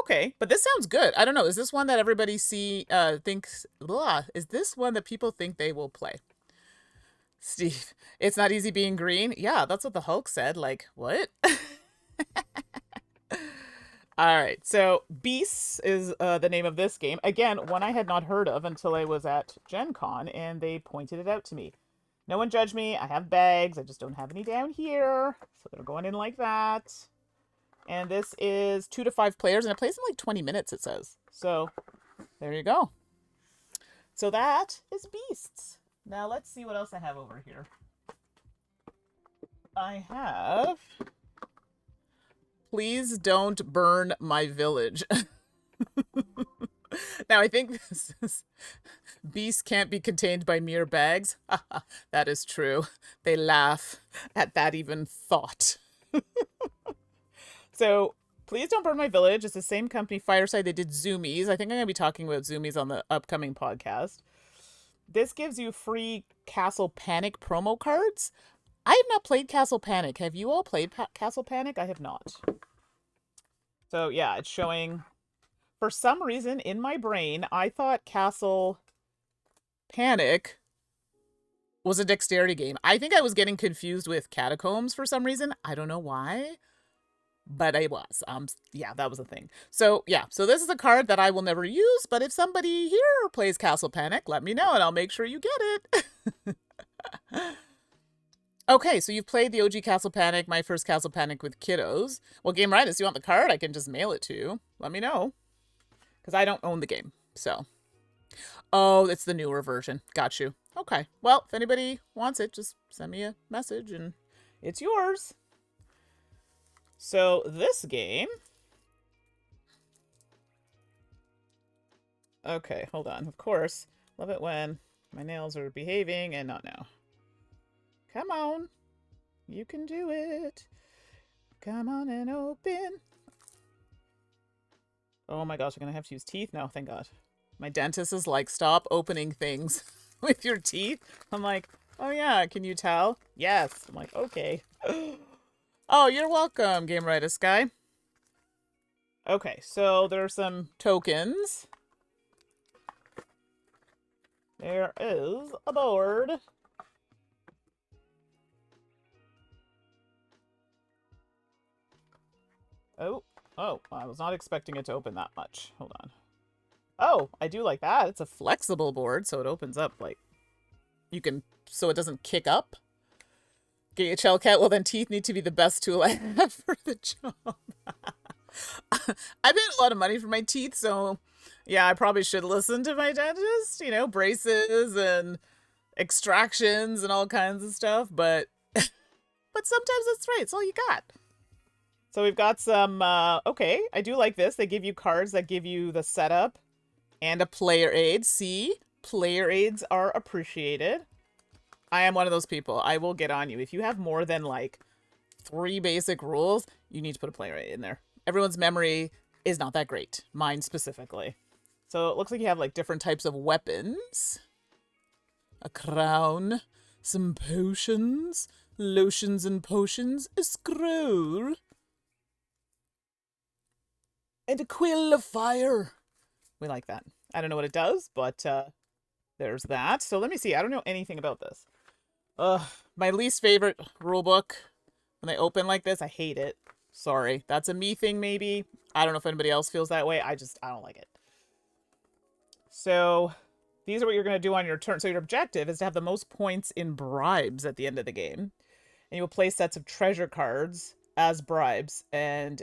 Okay, but this sounds good. I don't know. Is this one that everybody thinks... Blah, is this one that people think they will play? Steve, it's not easy being green? Yeah, that's what the Hulk said. Like, what? All right, so Beasts is the name of this game. Again, one I had not heard of until I was at Gen Con, and they pointed it out to me. No one judge me. I have bags. I just don't have any down here. So they're going in like that. And this is 2 to 5 players, and it plays in like 20 minutes, it says. So, there you go. So that is Beasts. Now, let's see what else I have over here. I have... Please don't burn my village. Now, I think this is... Beasts can't be contained by mere bags. That is true. They laugh at that even thought. So, Please Don't Burn My Village. It's the same company, Fireside. They did Zoomies. I think I'm going to be talking about Zoomies on the upcoming podcast. This gives you free Castle Panic promo cards. I have not played Castle Panic. Have you all played Castle Panic? I have not. So, yeah, it's showing... For some reason, in my brain, I thought Castle Panic was a dexterity game. I think I was getting confused with Catacombs for some reason. I don't know why. But I was. Yeah, that was a thing. So, yeah. So this is a card that I will never use. But if somebody here plays Castle Panic, let me know and I'll make sure you get it. Okay, so you've played the OG Castle Panic, my first Castle Panic with kiddos. Well, Game Rightus, you want the card? I can just mail it to you. Let me know. Because I don't own the game, so. Oh, it's the newer version. Got you. Okay. Well, if anybody wants it, just send me a message and it's yours. So, this game... Okay, hold on. Of course. Love it when my nails are behaving and not now. Come on. You can do it. Come on and open. Oh my gosh, I'm going to have to use teeth now. Thank God. My dentist is like, stop opening things with your teeth. I'm like, oh yeah, can you tell? Yes. I'm like, okay. Oh, you're welcome, Game Rightus guy. Okay, so there are some tokens. There is a board. Oh, I was not expecting it to open that much. Hold on. Oh, I do like that. It's a flexible board, so it opens up, like, you can, so it doesn't kick up. GHL Cat, well then teeth need to be the best tool I have for the job. I paid a lot of money for my teeth, so yeah, I probably should listen to my dentist, you know, braces and extractions and all kinds of stuff, but sometimes that's right. It's all you got. So we've got some, okay, I do like this. They give you cards that give you the setup and a player aid. See, player aids are appreciated. I am one of those people. I will get on you. If you have more than like 3 basic rules, you need to put a player aid in there. Everyone's memory is not that great. Mine specifically. So it looks like you have like different types of weapons. A crown, some potions, lotions and potions, a scroll. And a quill of fire. We like that. I don't know what it does, but there's that. So let me see. I don't know anything about this. My least favorite rulebook. When they open like this, I hate it. Sorry. That's a me thing, maybe. I don't know if anybody else feels that way. I don't like it. So these are what you're going to do on your turn. So your objective is to have the most points in bribes at the end of the game. And you will play sets of treasure cards as bribes, and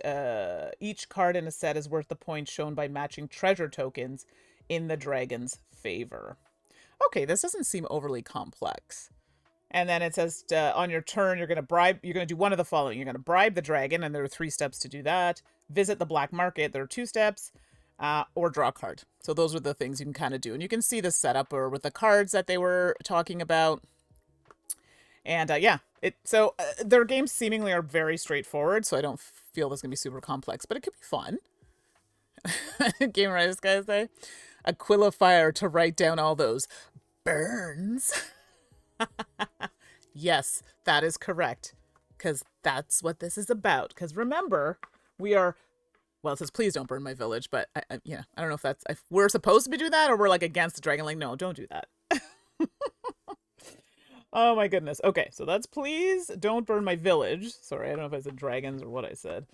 each card in a set is worth the points shown by matching treasure tokens in the dragon's favor. Okay, this doesn't seem overly complex. And then it says on your turn, you're going to do one of the following. You're going to bribe the dragon, and there are 3 steps to do that. Visit the black market, there are 2 steps, or draw a card. So those are the things you can kind of do. And you can see the setup or with the cards that they were talking about. And yeah, so their games seemingly are very straightforward, so I don't feel this is going to be super complex, but it could be fun. Game Rightus guys say, a quill of fire to write down all those burns. Yes, that is correct, because that's what this is about. Because remember, we are, well, it says please don't burn my village, but I don't know if that's, if we're supposed to be doing that or we're like against the dragon. Like, no, don't do that. Oh my goodness. Okay, so that's please don't burn my village. Sorry, I don't know if I said dragons or what I said.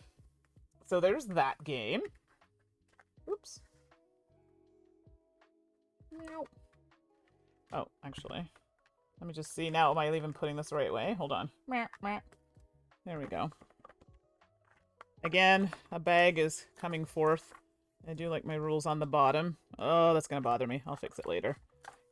So there's that game. Oops. Oh, actually. Let me just see now. Am I even putting this the right way? Hold on. There we go. Again, a bag is coming forth. I do like my rules on the bottom. Oh, that's going to bother me. I'll fix it later.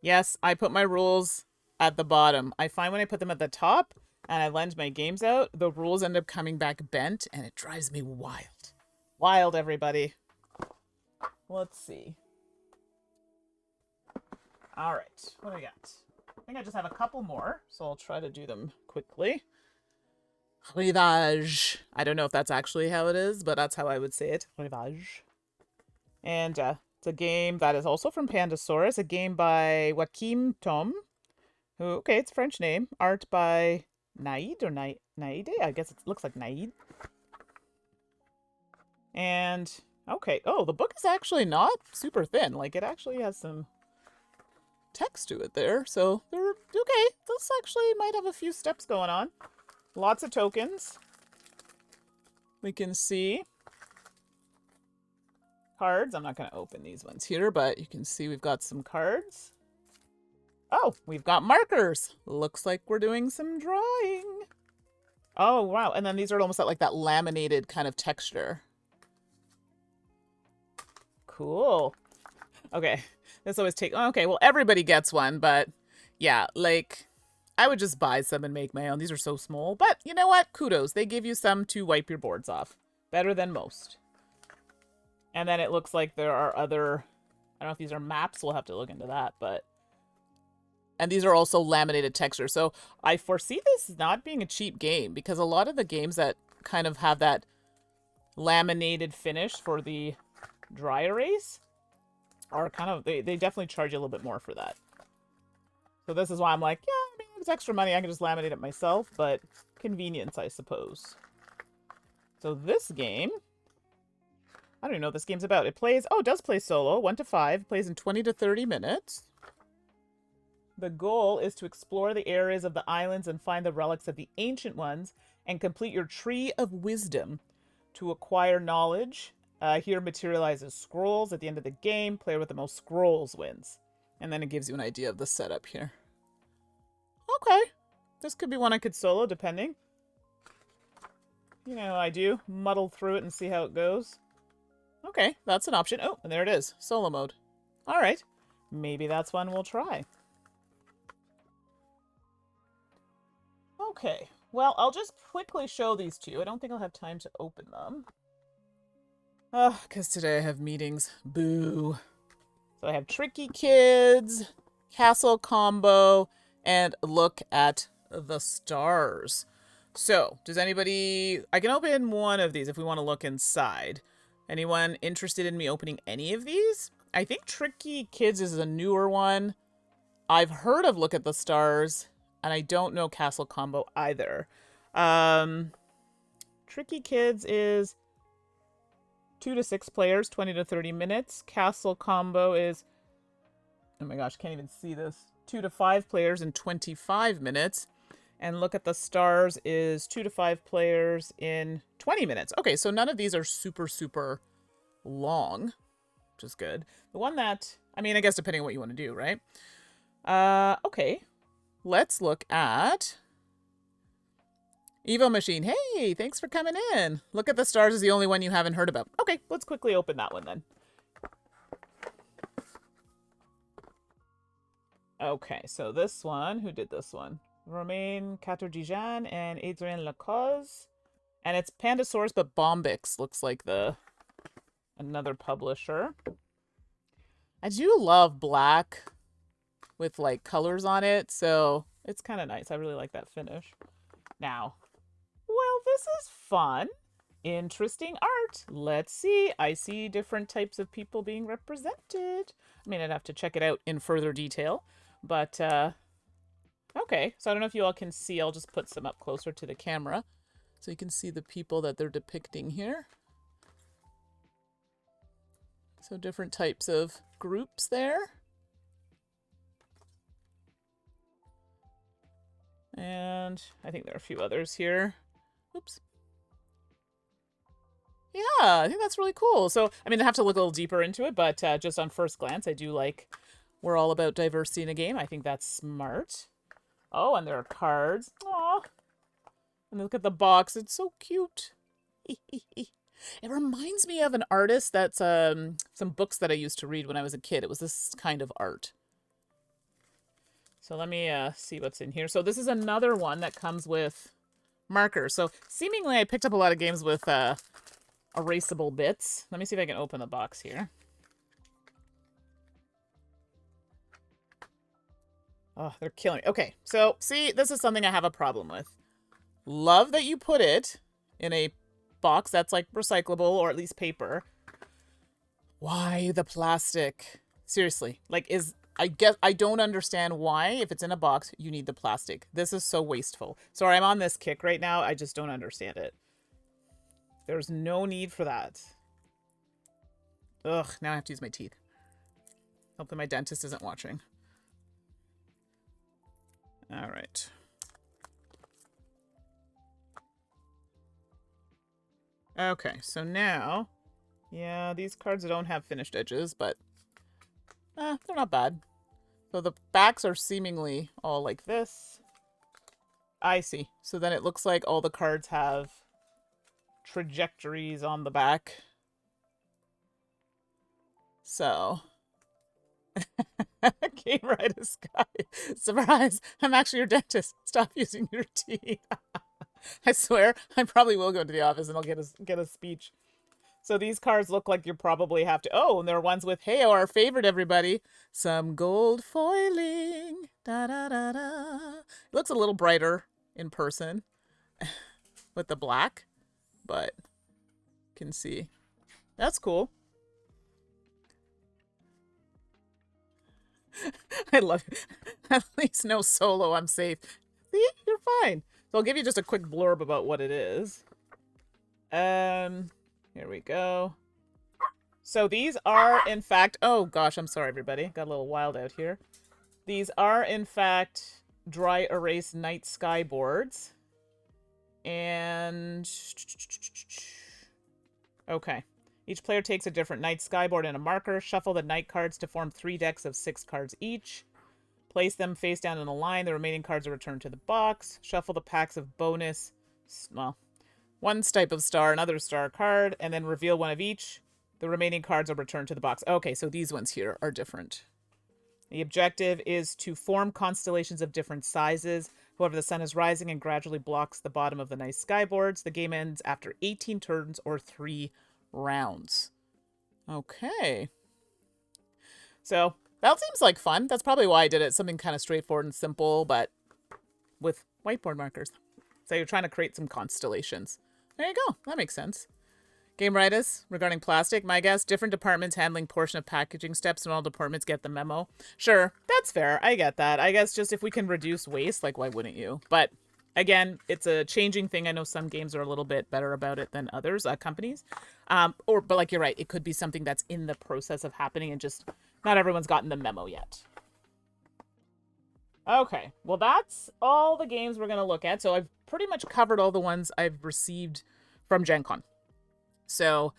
Yes, I put my rules at the bottom. I find when I put them at the top and I lend my games out, the rules end up coming back bent and it drives me wild. Wild, everybody. Let's see. All right, what do we got? I think I just have a couple more, so I'll try to do them quickly. Rivage. I don't know if that's actually how it is, but that's how I would say it. Rivage. And it's a game that is also from Pandasaurus, a game by Joachim Tom, who, okay, it's a French name. Art by Naid or Naide? I guess it looks like Naid. And, okay, oh, the book is actually not super thin. Like, it actually has some text to it there. So, they're, okay, this actually might have a few steps going on. Lots of tokens. We can see cards. I'm not going to open these ones here, but you can see we've got some cards. Oh, we've got markers. Looks like we're doing some drawing. Oh, wow. And then these are almost like that laminated kind of texture. Cool. Okay. This always take... Okay, well, everybody gets one, but yeah, like, I would just buy some and make my own. These are so small, but you know what? Kudos. They give you some to wipe your boards off. Better than most. And then it looks like there are other... I don't know if these are maps. We'll have to look into that, but... And these are also laminated texture. So I foresee this not being a cheap game because a lot of the games that kind of have that laminated finish for the dry erase are kind of, they definitely charge you a little bit more for that. So this is why I'm like, yeah, I mean, it's extra money. I can just laminate it myself, but convenience, I suppose. So this game, I don't even know what this game's about. It plays, oh, it does play solo, 1 to 5, plays in 20 to 30 minutes. The goal is to explore the areas of the islands and find the relics of the ancient ones and complete your tree of wisdom to acquire knowledge. Here materializes scrolls at the end of the game. Player with the most scrolls wins. And then it gives you an idea of the setup here. Okay. This could be one I could solo, depending. You know how I do. Muddle through it and see how it goes. Okay, that's an option. Oh, and there it is. Solo mode. All right. Maybe that's one we'll try. Okay, well, I'll just quickly show these to you. I don't think I'll have time to open them. Because today I have meetings. Boo. So I have Tricky Kids, Castle Combo, and Look at the Stars. So, does anybody... I can open one of these if we want to look inside. Anyone interested in me opening any of these? I think Tricky Kids is a newer one. I've heard of Look at the Stars. And I don't know Castle Combo either. Tricky Kids is 2 to 6 players, 20 to 30 minutes. Castle Combo is, oh my gosh, can't even see this. 2 to 5 players in 25 minutes. And Look at the Stars is 2 to 5 players in 20 minutes. Okay, so none of these are super, super long, which is good. The one that, I mean, I guess depending on what you want to do, right? Okay. Let's look at Evo Machine. Hey, thanks for coming in. Look at the Stars is the only one you haven't heard about. Okay, let's quickly open that one then. Okay, so this one, who did this one? Romain Caterdijan and Adrien Lacause. And it's Pandasaurus, but Bombix looks like another publisher. I do love black with like colors on it, so it's kind of nice. I really like that finish. Now, well, this is fun. Interesting art. Let's see. I see different types of people being represented. I mean, I'd have to check it out in further detail, but okay. So I don't know if you all can see. I'll just put some up closer to the camera so you can see the people that they're depicting here. So different types of groups there. And I think there are a few others here. Oops. Yeah, I think that's really cool. So, I mean, I have to look a little deeper into it, but just on first glance, I do like we're all about diversity in a game. I think that's smart. Oh, and there are cards. Aw. And look at the box. It's so cute. It reminds me of an artist that's some books that I used to read when I was a kid. It was this kind of art. So let me see what's in here. So this is another one that comes with markers. So seemingly I picked up a lot of games with erasable bits. Let me see if I can open the box here. Oh, they're killing me. Okay, so see, this is something I have a problem with. Love that you put it in a box that's like recyclable or at least paper. Why the plastic? Seriously, like I don't understand why, if it's in a box, you need the plastic. This is so wasteful. Sorry, I'm on this kick right now. I just don't understand it. There's no need for that. Ugh, now I have to use my teeth. Hopefully my dentist isn't watching. All right. Okay, so now, yeah, these cards don't have finished edges, but they're not bad. So the backs are seemingly all like this. I see. So then it looks like all the cards have trajectories on the back. So, Game Right is Sky. Surprise! I'm actually your dentist. Stop using your teeth. I swear, I probably will go to the office and I'll get a speech. So these cards look like you probably have to... Oh, and there are ones with, hey, our favorite, everybody. Some gold foiling. Da-da-da-da. It looks a little brighter in person with the black, but you can see. That's cool. I love it. At least no solo, I'm safe. See, you're fine. So I'll give you just a quick blurb about what it is. Here we go. So these are, in fact... Oh, gosh, I'm sorry, everybody. Got a little wild out here. These are, in fact, dry erase night sky boards. And... Okay. Each player takes a different night sky board and a marker. Shuffle the night cards to form 3 decks of 6 cards each. Place them face down in a line. The remaining cards are returned to the box. Shuffle the packs of bonus... Well, one type of star, another star card, and then reveal one of each. The remaining cards are returned to the box. Okay, so these ones here are different. The objective is to form constellations of different sizes. However, the sun is rising and gradually blocks the bottom of the night sky boards. The game ends after 18 turns or 3 rounds. Okay. So, that seems like fun. That's probably why I did it. Something kind of straightforward and simple, but with whiteboard markers. So you're trying to create some constellations. There you go. That makes sense. Game Rightus, regarding plastic, my guess, different departments handling portion of packaging steps and all departments get the memo. Sure, that's fair. I get that. I guess just if we can reduce waste, like, why wouldn't you? But again, it's a changing thing. I know some games are a little bit better about it than others, companies. But like, you're right, it could be something that's in the process of happening and just not everyone's gotten the memo yet. Okay, well, that's all the games we're going to look at. So I've pretty much covered all the ones I've received from Gen Con. So,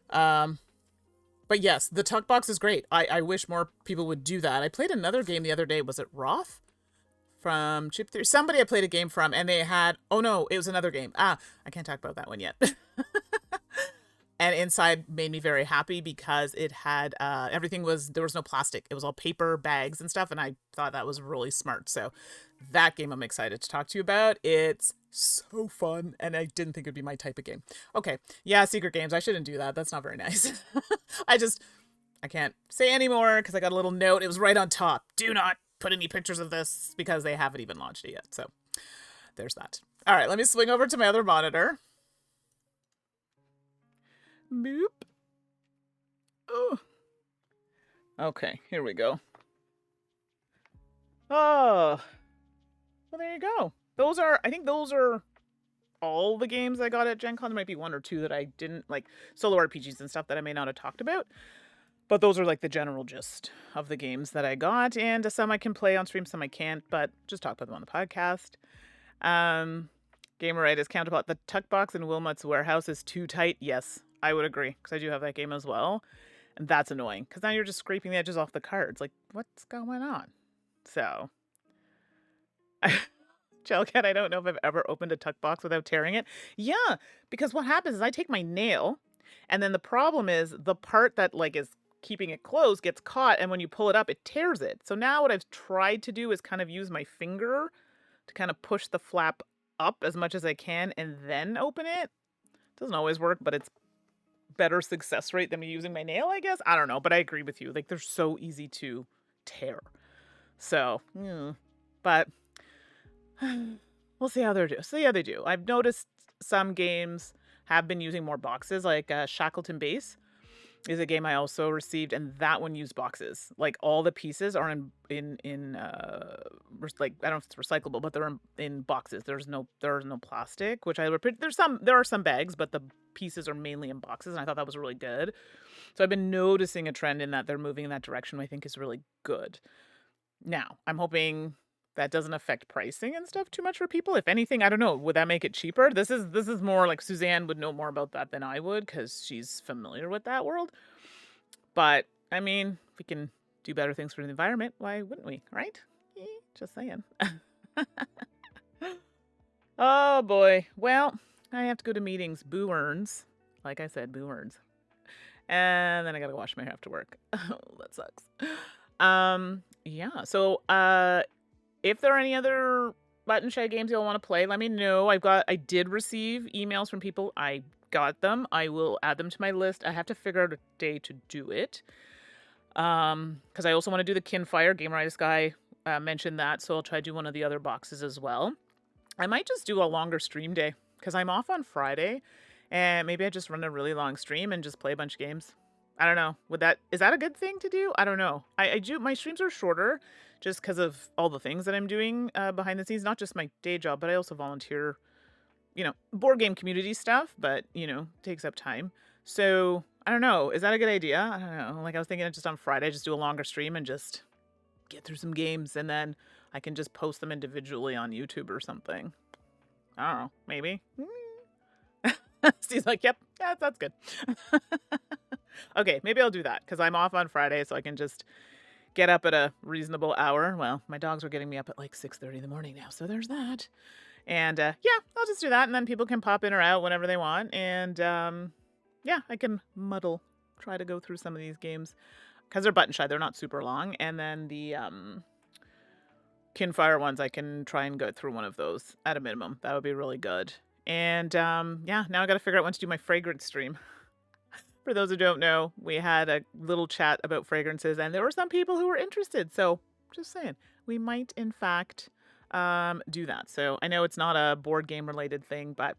but yes, the tuck box is great. I wish more people would do that. I played another game the other day. Was it Roth? From Chip 3? Somebody I played a game from, and they had... Oh, no, it was another game. I can't talk about that one yet. And inside made me very happy because it had... everything was... There was no plastic. It was all paper bags and stuff, and I thought that was really smart. So that game I'm excited to talk to you about. It's so fun, and I didn't think it'd be my type of game. Okay, yeah, secret games. I shouldn't do that. That's not very nice. I can't say anymore because I got a little note. It was right on top. Do not put any pictures of this because they haven't even launched it yet. So there's that. All right, let me swing over to my other monitor. Boop. Oh. Okay, here we go. Oh. Well, there you go. I think those are all the games I got at Gen Con. There might be 1 or 2 that I didn't, like solo RPGs and stuff that I may not have talked about. But those are like the general gist of the games that I got. And some I can play on stream, some I can't, but just talk about them on the podcast. Gamer Right is counterpart. The tuck box in Wilmot's warehouse is too tight. Yes, I would agree, because I do have that game as well. And that's annoying, because now you're just scraping the edges off the cards. Like, what's going on? So... Chelcat, I don't know if I've ever opened a tuck box without tearing it. Yeah, because what happens is I take my nail, and then the problem is the part that like is keeping it closed gets caught, and when you pull it up, it tears it. So now what I've tried to do is kind of use my finger to kind of push the flap up as much as I can and then open it. Doesn't always work, but it's better success rate than me using my nail, I guess. I don't know, but I agree with you. Like they're so easy to tear. So, but we'll see how they do. See how they do. I've noticed some games have been using more boxes, like Shackleton Base is a game I also received, and that one used boxes. Like all the pieces are in like I don't know if it's recyclable, but they're in boxes. There's no plastic, which there are some bags, but the pieces are mainly in boxes, and I thought that was really good. So I've been noticing a trend in that they're moving in that direction, which I think is really good. Now, I'm hoping that doesn't affect pricing and stuff too much for people. If anything, I don't know, would that make it cheaper? This is more like Suzanne would know more about that than I would because she's familiar with that world. But I mean, if we can do better things for the environment, why wouldn't we, right? Just saying. Oh boy. Well, I have to go to meetings. Boo earns. Like I said, boo earns. And then I gotta wash my hair after work. Oh, that sucks. Yeah. So if there are any other Button Shed games you'll want to play, let me know. I did receive emails from people. I got them. I will add them to my list. I have to figure out a day to do it. Because I also want to do the Kinfire. Gameritis guy mentioned that, so I'll try to do one of the other boxes as well. I might just do a longer stream day because I'm off on Friday, and maybe I just run a really long stream and just play a bunch of games. I don't know. Is that a good thing to do? I don't know. I do. My streams are shorter just because of all the things that I'm doing behind the scenes. Not just my day job, but I also volunteer, board game community stuff. But takes up time. So I don't know. Is that a good idea? I don't know. Like I was thinking, just on Friday, just do a longer stream and just get through some games, and then I can just post them individually on YouTube or something. I don't know. Maybe. Steve's like, yep, yeah, that's good. Okay, maybe I'll do that because I'm off on Friday, so I can just get up at a reasonable hour. Well, my dogs were getting me up at like 6:30 in the morning now, so there's that. And yeah, I'll just do that, and then people can pop in or out whenever they want. And yeah, I can try to go through some of these games because they're Button Shed. They're not super long. And then the Kinfire ones, I can try and go through one of those at a minimum. That would be really good. And yeah, now I got to figure out when to do my fragrance stream. For those who don't know, we had a little chat about fragrances, and there were some people who were interested. So just saying, we might in fact do that. So I know it's not a board game related thing, but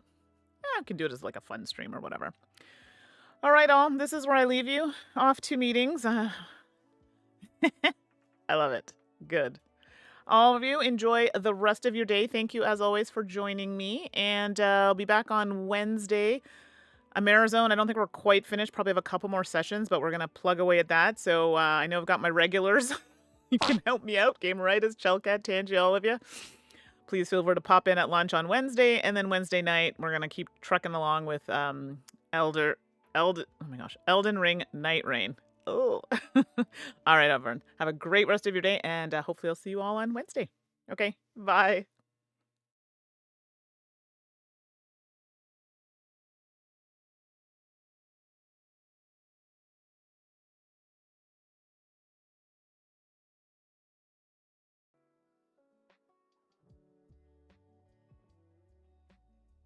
yeah, I can do it as like a fun stream or whatever. All right, all. This is where I leave you. Off to meetings. I love it. Good. All of you, enjoy the rest of your day. Thank you, as always, for joining me. And I'll be back on Wednesday. Amerizone, I don't think we're quite finished. Probably have a couple more sessions, but we're going to plug away at that. So I know I've got my regulars. You can help me out. Gameritis, Chelcat, Tangi, all of you. Please feel free to pop in at lunch on Wednesday. And then Wednesday night, we're going to keep trucking along with Elden Ring Night Rain. Oh. All right, everyone. Have a great rest of your day, and hopefully I'll see you all on Wednesday. Okay, bye.